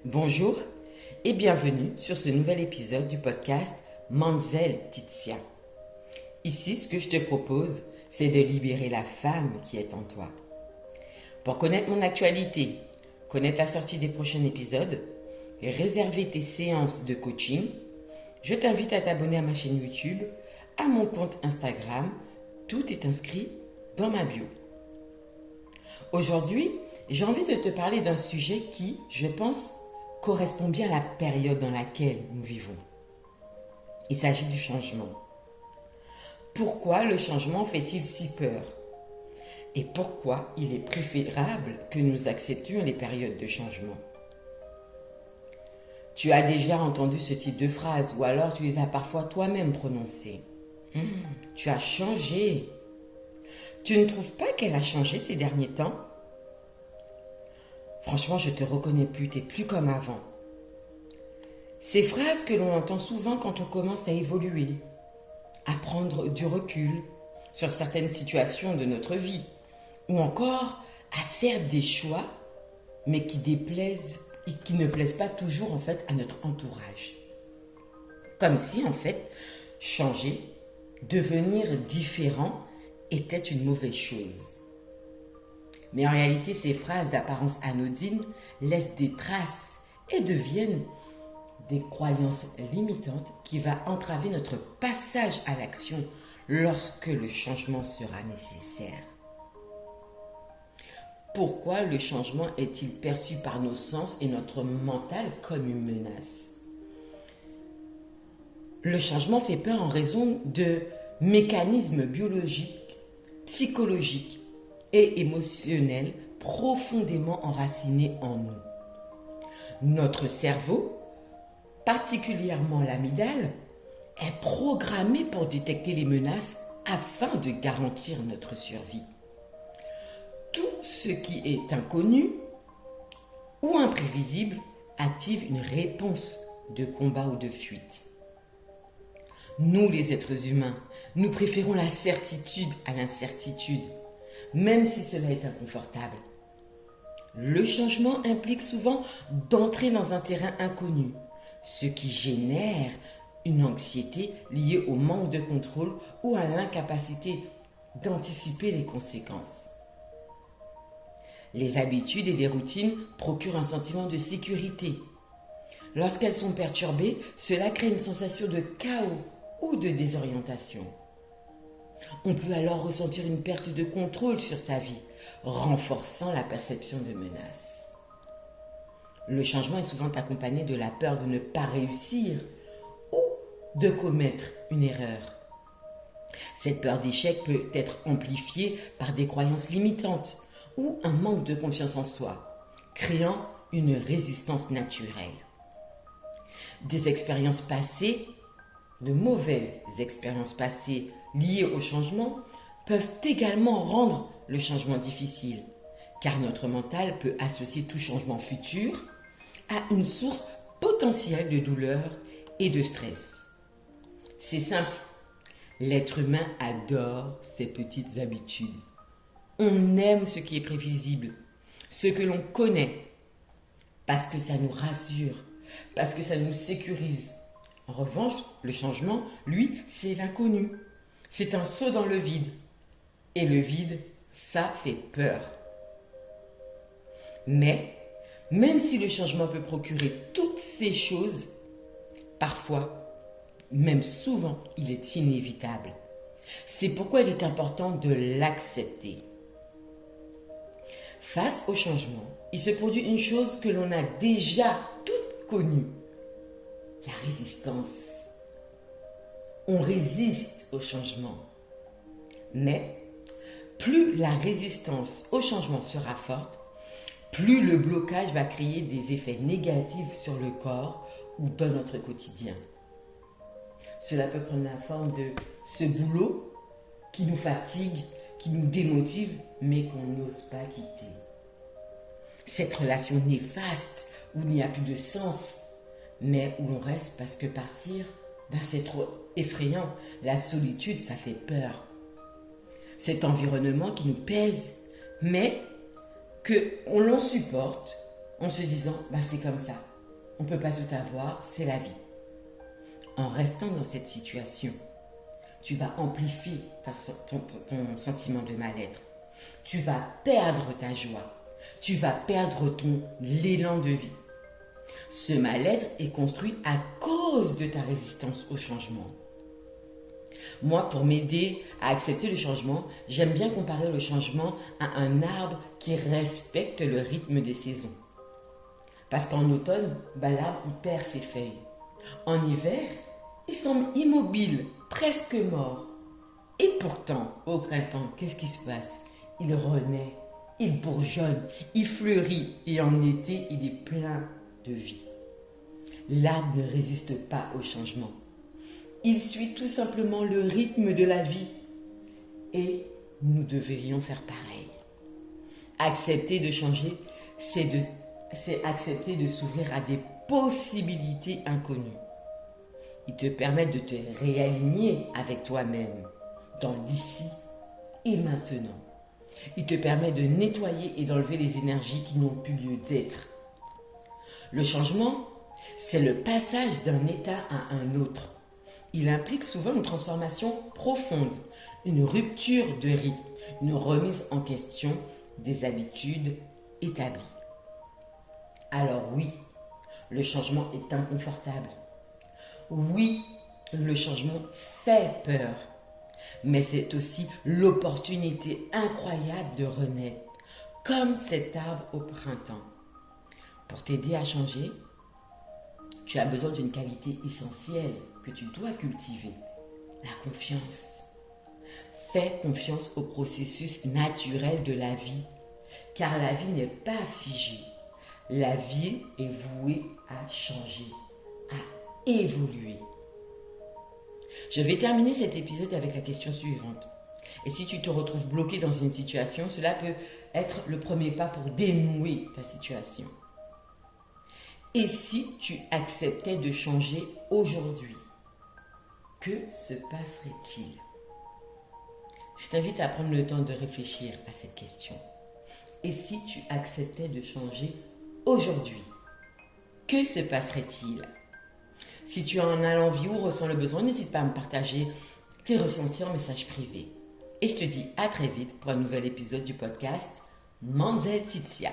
Bonjour et bienvenue sur ce nouvel épisode du podcast Mamzelle Tizia. Ici, ce que je te propose, c'est de libérer la femme qui est en toi. Pour connaître mon actualité, connaître la sortie des prochains épisodes et réserver tes séances de coaching, je t'invite à t'abonner à ma chaîne YouTube, à mon compte Instagram. Tout est inscrit dans ma bio. Aujourd'hui, j'ai envie de te parler d'un sujet qui, je pense, correspond bien à la période dans laquelle nous vivons. Il s'agit du changement. Pourquoi le changement fait-il si peur? Et pourquoi il est préférable que nous acceptions les périodes de changement? Tu as déjà entendu ce type de phrase ou alors tu les as parfois toi-même prononcées. Tu as changé. Tu ne trouves pas qu'elle a changé ces derniers temps? Franchement, je te reconnais plus, t'es plus comme avant. Ces phrases que l'on entend souvent quand on commence à évoluer, à prendre du recul sur certaines situations de notre vie, ou encore à faire des choix, mais qui déplaisent et qui ne plaisent pas toujours en fait à notre entourage. Comme si en fait, changer, devenir différent était une mauvaise chose. Mais en réalité, ces phrases d'apparence anodine laissent des traces et deviennent des croyances limitantes qui vont entraver notre passage à l'action lorsque le changement sera nécessaire. Pourquoi le changement est-il perçu par nos sens et notre mental comme une menace? Le changement fait peur en raison de mécanismes biologiques, psychologiques et émotionnels profondément enracinés en nous. Notre cerveau, particulièrement l'amygdale, est programmé pour détecter les menaces afin de garantir notre survie. Tout ce qui est inconnu ou imprévisible active une réponse de combat ou de fuite. Nous, les êtres humains, nous préférons la certitude à l'incertitude, même si cela est inconfortable. Le changement implique souvent d'entrer dans un terrain inconnu, ce qui génère une anxiété liée au manque de contrôle ou à l'incapacité d'anticiper les conséquences. Les habitudes et les routines procurent un sentiment de sécurité. Lorsqu'elles sont perturbées, cela crée une sensation de chaos ou de désorientation. On peut alors ressentir une perte de contrôle sur sa vie, renforçant la perception de menace. Le changement est souvent accompagné de la peur de ne pas réussir ou de commettre une erreur. Cette peur d'échec peut être amplifiée par des croyances limitantes ou un manque de confiance en soi, créant une résistance naturelle. Des expériences passées, de mauvaises expériences passées liées au changement, peuvent également rendre le changement difficile, car notre mental peut associer tout changement futur à une source potentielle de douleur et de stress. C'est simple, l'être humain adore ses petites habitudes. On aime ce qui est prévisible, ce que l'on connaît, parce que ça nous rassure, parce que ça nous sécurise. En revanche, le changement, lui, c'est l'inconnu. C'est un saut dans le vide. Et le vide, ça fait peur. Mais, même si le changement peut procurer toutes ces choses, parfois, même souvent, il est inévitable. C'est pourquoi il est important de l'accepter. Face au changement, il se produit une chose que l'on a déjà toute connue. La résistance. On résiste au changement. Mais plus la résistance au changement sera forte, plus le blocage va créer des effets négatifs sur le corps ou dans notre quotidien. Cela peut prendre la forme de ce boulot qui nous fatigue, qui nous démotive, mais qu'on n'ose pas quitter. Cette relation néfaste où il n'y a plus de sens, mais où l'on reste parce que partir, c'est trop effrayant. La solitude, ça fait peur. Cet environnement qui nous pèse, mais qu'on l'on supporte en se disant, c'est comme ça. on ne peut pas tout avoir, c'est la vie. En restant dans cette situation, tu vas amplifier ton sentiment de mal-être. Tu vas perdre ta joie. Tu vas perdre l'élan de vie. Ce mal-être est construit à cause de ta résistance au changement. Moi, pour m'aider à accepter le changement, j'aime bien comparer le changement à un arbre qui respecte le rythme des saisons. Parce qu'en automne, l'arbre il perd ses feuilles. En hiver, il semble immobile, presque mort. Et pourtant, au printemps, qu'est-ce qui se passe? Il renaît, il bourgeonne, il fleurit et en été, il est plein de vie. L'arbre ne résiste pas au changement. Il suit tout simplement le rythme de la vie. Et nous devrions faire pareil. Accepter de changer, c'est accepter de s'ouvrir à des possibilités inconnues. Ils te permettent de te réaligner avec toi-même dans l'ici et maintenant. Ils te permettent de nettoyer et d'enlever les énergies qui n'ont plus lieu d'être. Le changement, c'est le passage d'un état à un autre. Il implique souvent une transformation profonde, une rupture de rythme, une remise en question des habitudes établies. Alors oui, le changement est inconfortable. Oui, le changement fait peur. Mais c'est aussi l'opportunité incroyable de renaître, comme cet arbre au printemps. Pour t'aider à changer, tu as besoin d'une qualité essentielle que tu dois cultiver, la confiance. Fais confiance au processus naturel de la vie, car la vie n'est pas figée. La vie est vouée à changer, à évoluer. Je vais terminer cet épisode avec la question suivante. Et si tu te retrouves bloqué dans une situation, cela peut être le premier pas pour dénouer ta situation. Et si tu acceptais de changer aujourd'hui, que se passerait-il? Je t'invite à prendre le temps de réfléchir à cette question. Et si tu acceptais de changer aujourd'hui, que se passerait-il? Si tu en as l'envie ou ressens le besoin, n'hésite pas à me partager tes ressentis en message privé. Et je te dis à très vite pour un nouvel épisode du podcast Mandel Titia.